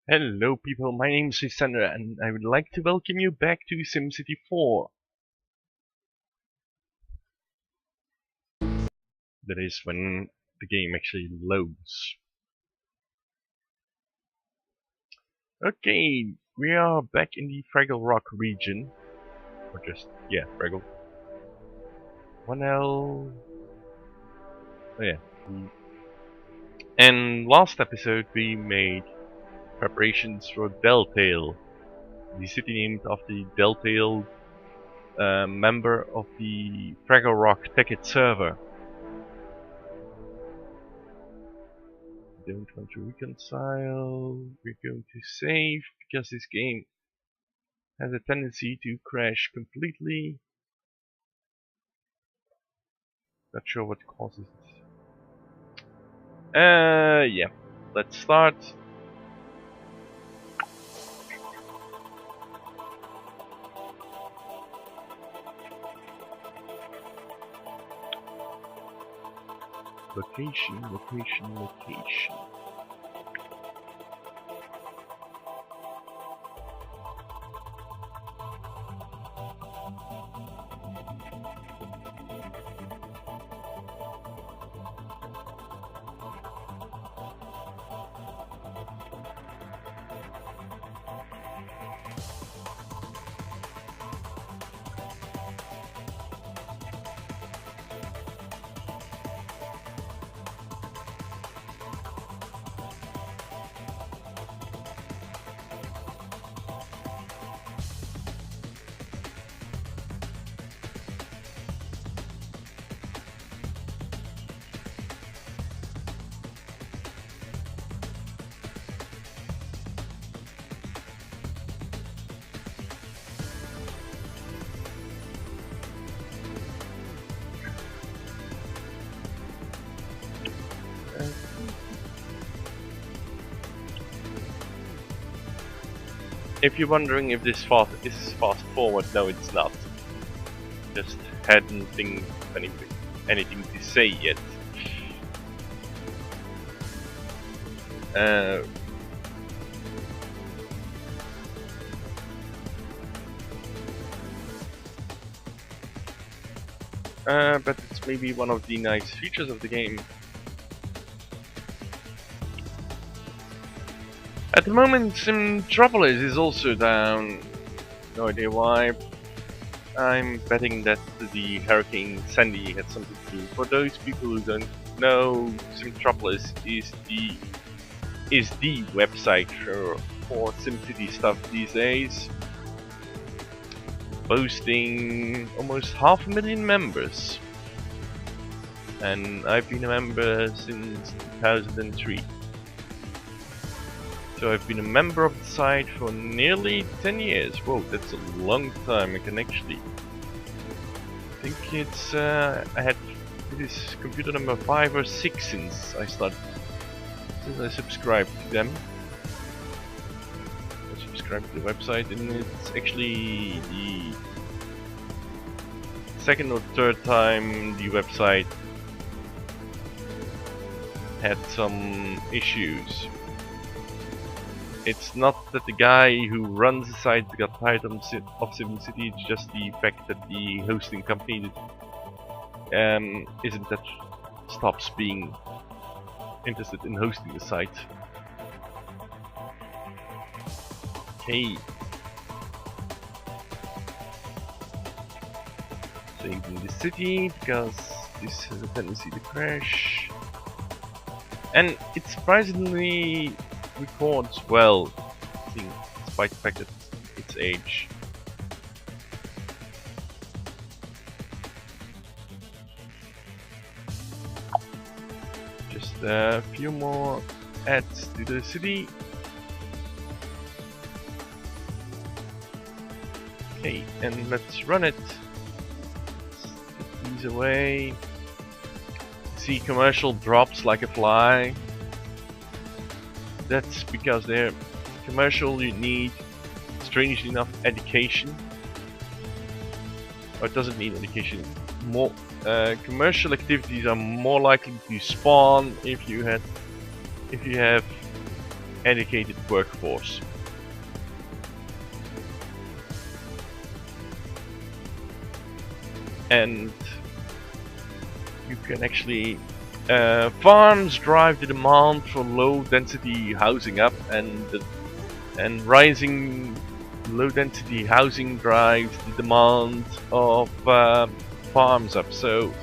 Hello people, my name is Resender and I would like to welcome you back to SimCity 4. That is when the game actually loads. Okay, we are back in the Fraggle Rock region. Or just, yeah, Fraggle. 1L... Oh yeah. And last episode we made preparations for Deltail. The city named after the Deltail member of the Fraggle Rock Ticket server. Don't want to reconcile. We're going to save because this game has a tendency to crash completely. Not sure what causes it. Yeah. Let's start. Location. If you're wondering if this is fast forward, no, it's not. Just hadn't think of anything to say yet. But it's maybe one of the nice features of the game. At the moment, Simtropolis is also down. No idea why. I'm betting that the Hurricane Sandy had something to do. For those people who don't know, Simtropolis is the website for SimCity stuff these days, boasting almost 500,000 members. And I've been a member since 2003. So I've been a member of the site for nearly 10 years. Whoa, that's a long time. I can actually think it's I had this computer number 5 or 6 since I subscribed to them. I subscribed to the website, and it's actually the second or third time the website had some issues. It's not that the guy who runs the site got tired of SimCity, it's just the fact that the hosting company isn't that stops being interested in hosting the site. Okay. Saving the city because this has a tendency to crash. And it surprisingly records well, I think, despite the fact that its age. Just a few more adds to the city. Okay, and let's run it. Let's get these away. See commercial drops like a fly. That's because they're commercial. You need, strangely enough, education. Or it doesn't need education. More commercial activities are more likely to spawn if you have educated workforce. And you can actually farms drive the demand for low density housing up, and rising low density housing drives the demand of farms up. So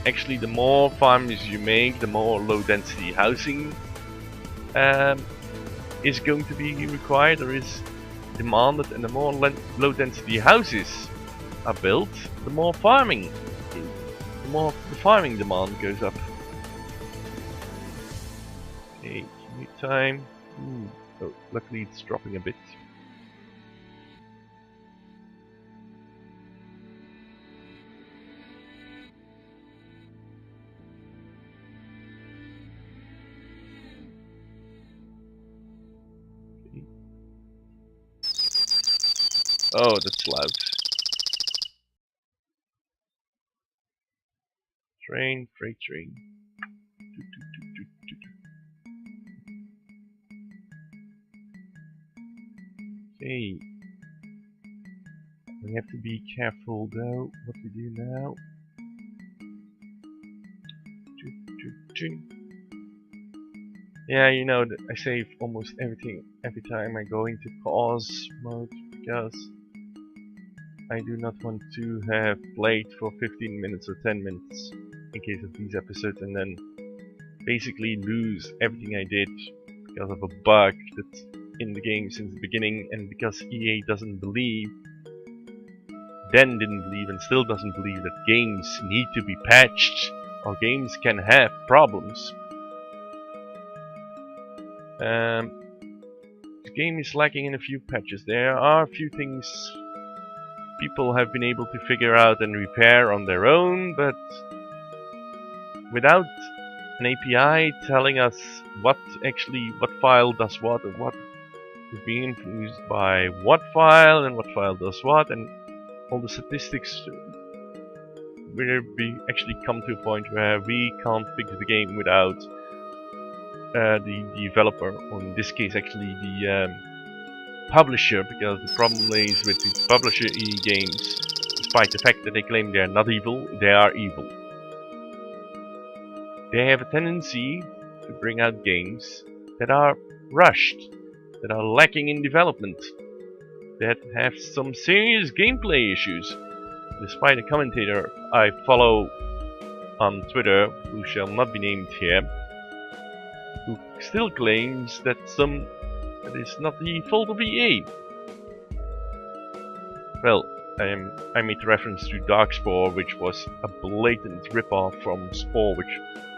actually the more farms you make, the more low density housing is going to be required or is demanded, and the more low density houses are built, the more farming, the more the farming demand goes up. Okay, commute time. Oh, luckily it's dropping a bit. Okay. Oh, that's loud. Train, freight train. Okay. We have to be careful though what we do now. Yeah, you know that I save almost everything every time I go into pause mode because I do not want to have played for 15 minutes or 10 minutes in case of these episodes and then basically lose everything I did because of a bug that's in the game since the beginning, and because EA doesn't believe, then didn't believe and still doesn't believe that games need to be patched or games can have problems. The game is lacking in a few patches. There are a few things people have been able to figure out and repair on their own, but without an API telling us what file does what, or what is being influenced by what file and what file does what, and all the statistics, we actually come to a point where we can't fix the game without the developer, or in this case actually the publisher, because the problem lays with the publisher EA Games. Despite the fact that they claim they are not evil, they are evil. They have a tendency to bring out games that are rushed, that are lacking in development, that have some serious gameplay issues. Despite a commentator I follow on Twitter, who shall not be named here, who still claims that that is not the fault of EA. Well, I made reference to Darkspore, which was a blatant rip-off from Spore, which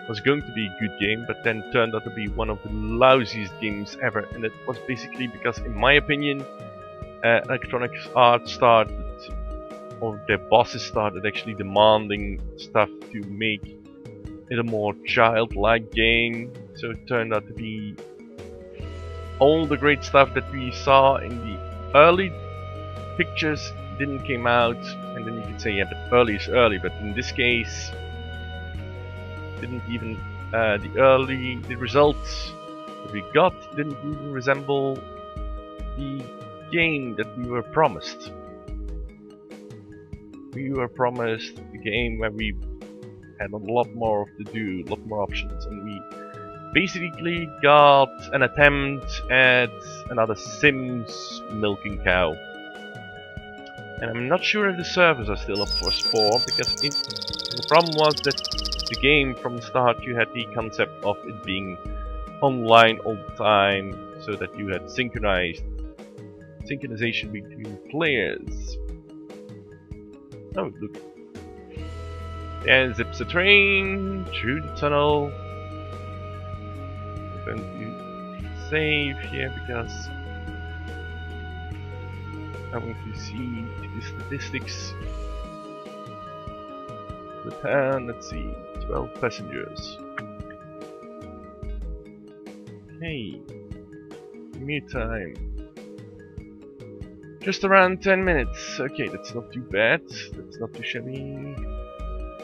was going to be a good game, but then turned out to be one of the lousiest games ever. And it was basically because, in my opinion, Electronic Arts started, or their bosses started actually demanding stuff to make it a more childlike game. So it turned out to be all the great stuff that we saw in the early pictures didn't came out, and then you could say, yeah, but early is early, but in this case didn't even the results that we got didn't even resemble the game that we were promised. We were promised a game where we had a lot more to do, a lot more options, and we basically got an attempt at another Sims milking cow. And I'm not sure if the servers are still up for Spore, because the problem was that the game from the start, you had the concept of it being online all the time, so that you had synchronization between players. Oh, look. There zips a train through the tunnel. I'm going to save here because I want to see the statistics. The town, let's see, 12 passengers. Okay, commute time. Just around 10 minutes. Okay, that's not too bad. That's not too shabby.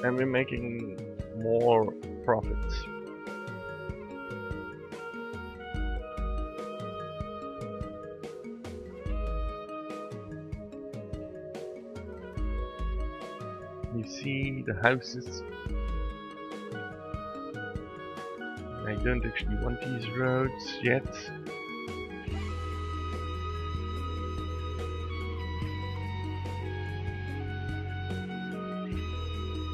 And we're making more profits. You see the houses. I don't actually want these roads yet.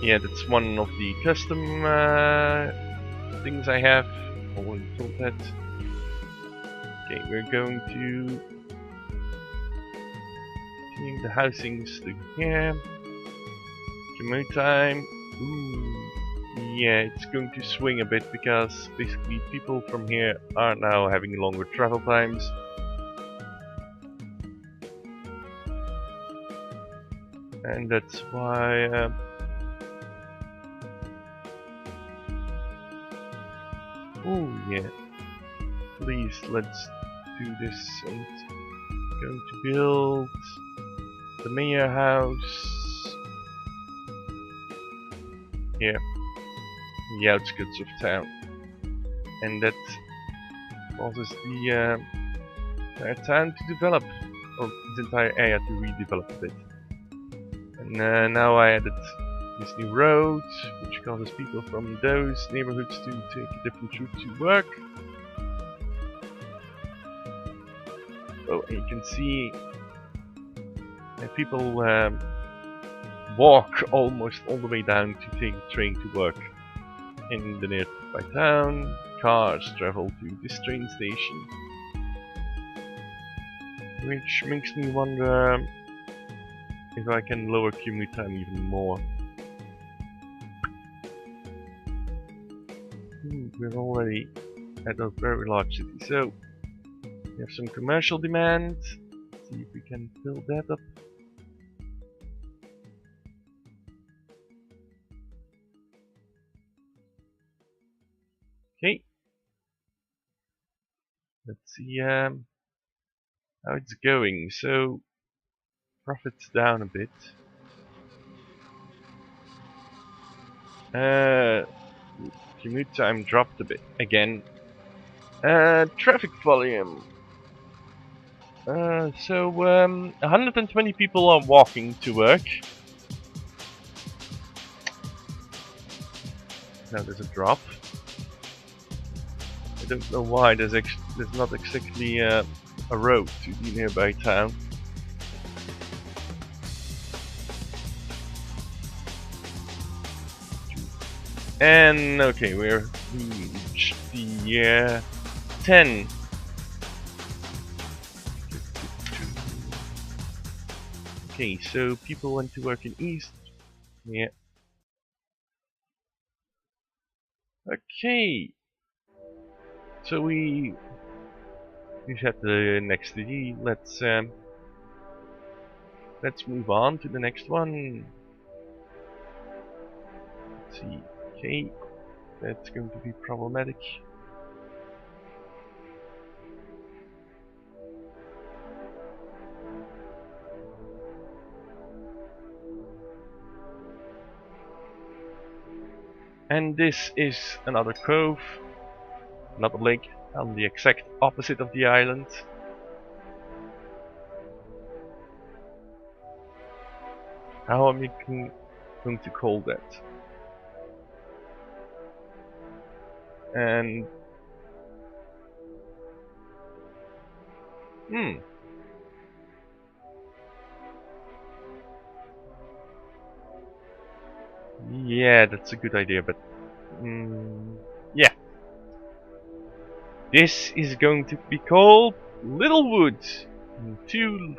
Yeah, that's one of the custom things I have. Already told that. Okay, we're going to change the housings to here. Commute time. Ooh, yeah, it's going to swing a bit because basically people from here are now having longer travel times. And that's why oh yeah, please let's do this. And going to build the mayor house here, in the outskirts of town, and that causes the entire town to develop, or this entire area to redevelop a bit. And now I added this new road, which causes people from those neighborhoods to take a different route to work. Oh, and you can see that people walk almost all the way down to take a train to work. In the nearby town, cars travel to this train station. Which makes me wonder if I can lower commute time even more. We're already at a very large city, so we have some commercial demand. Let's see if we can build that up. Okay. Let's see how it's going. So profits down a bit. Commute time dropped a bit again. Traffic volume. So 120 people are walking to work. Now there's a drop. I don't know why there's not exactly a road to the nearby town. And okay, we're reached the 10. Okay, so people went to work in East. Yeah. Okay. So we've had the next city. Let's move on to the next one. Let's see. Okay, that's going to be problematic. And this is another cove, another lake, on the exact opposite of the island. How am I going to call that? And yeah, that's a good idea, but yeah. This is going to be called Littlewood in two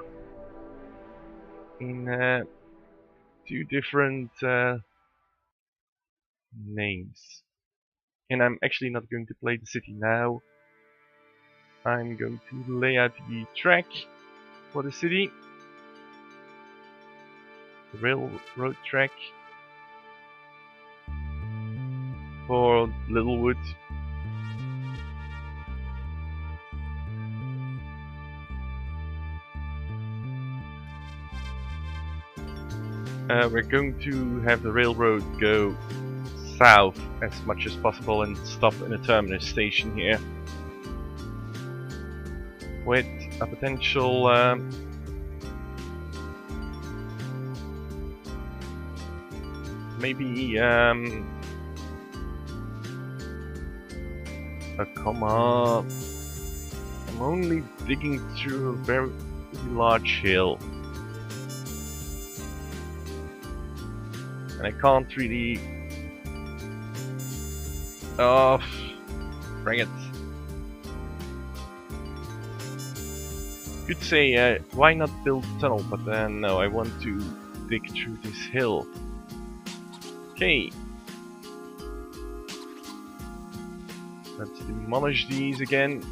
different names. And I'm actually not going to play the city now. I'm going to lay out the track for the city. The railroad track for Littlewood. We're going to have the railroad go south as much as possible and stop in a terminus station here with a potential maybe oh, come on. I'm only digging through a very large hill. And I can't really... Oh, bring it. Could say, why not build a tunnel, but then no, I want to dig through this hill. Okay. Let's demolish these again.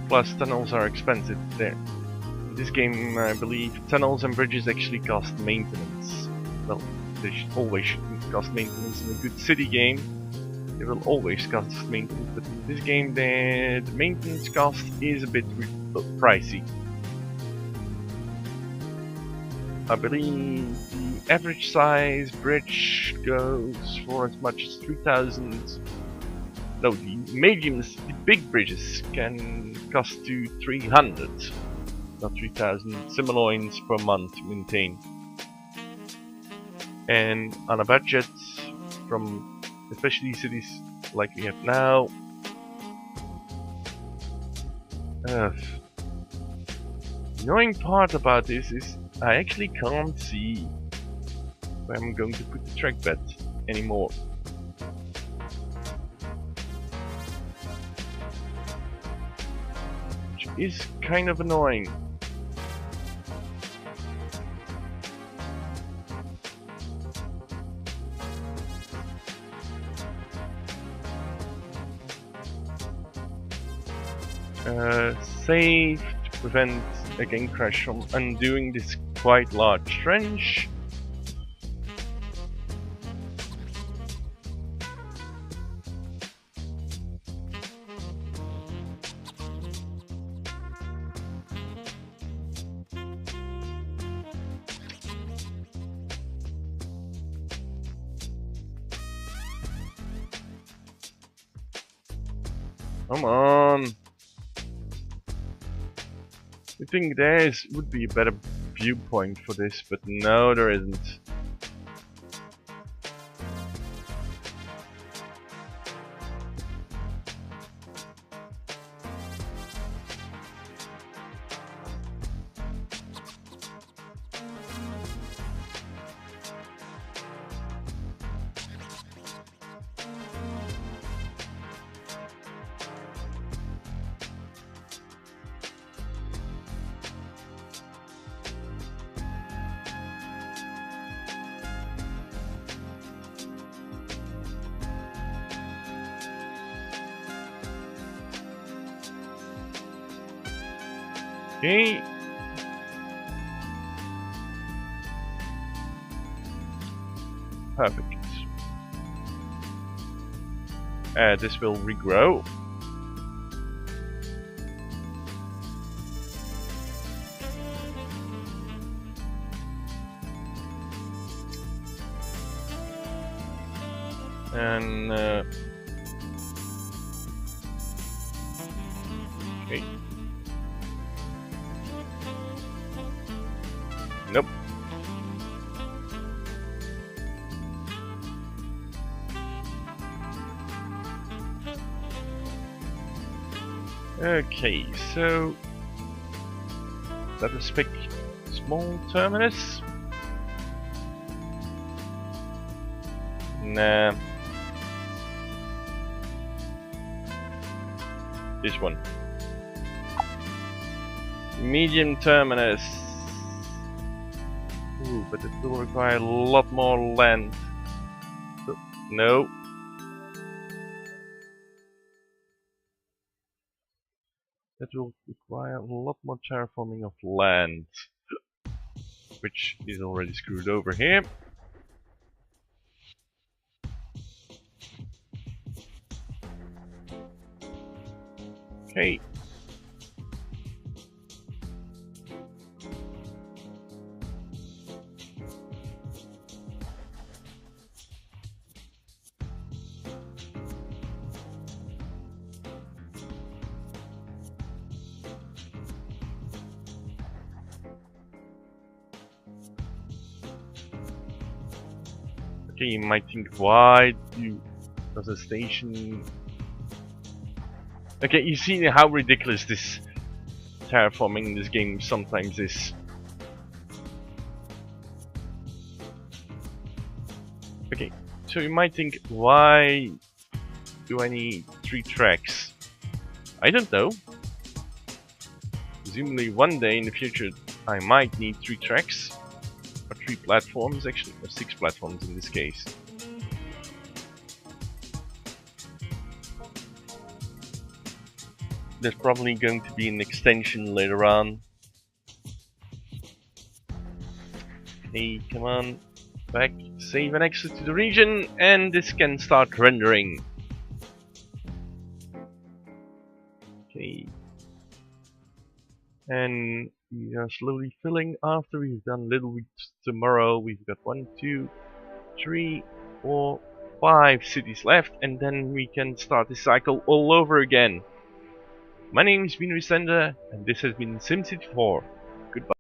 Plus, tunnels are expensive there. In this game, I believe tunnels and bridges actually cost maintenance. Well, they should always cost maintenance in a good city game. They will always cost maintenance, but in this game, the maintenance cost is a bit pricey. I believe the average size bridge goes for as much as 3,000. No, the mediums, the big bridges can cost you 300, not 3,000 simoleons per month to maintain. And on a budget from especially cities like we have now, the annoying part about this is I actually can't see where I'm going to put the trackbed anymore. Which is kind of annoying. Save to prevent a game crash from undoing this quite large trench. Come on. I think there would be a better viewpoint for this, but no, there isn't. Okay. Perfect. This will regrow. And okay. Nope. Okay, so let us pick small terminus. Nah. This one. Medium terminus. Ooh, but it will require a lot more land. So, no. That will require a lot more terraforming of land. Which is already screwed over here. Okay. Okay, you might think, why does a station... Okay, you see how ridiculous this terraforming in this game sometimes is. Okay, so you might think, why do I need 3 tracks? I don't know. Presumably one day in the future I might need 3 tracks. Or 3 platforms actually, or 6 platforms in this case. There's probably going to be an extension later on. Okay, come on. Back, save and exit to the region, and this can start rendering. Okay. And we are slowly filling after we've done Little Weeks tomorrow. We've got 1, 2, 3, 4, 5 cities left, and then we can start this cycle all over again. My name has been Resender, and this has been SimCity 4. Goodbye.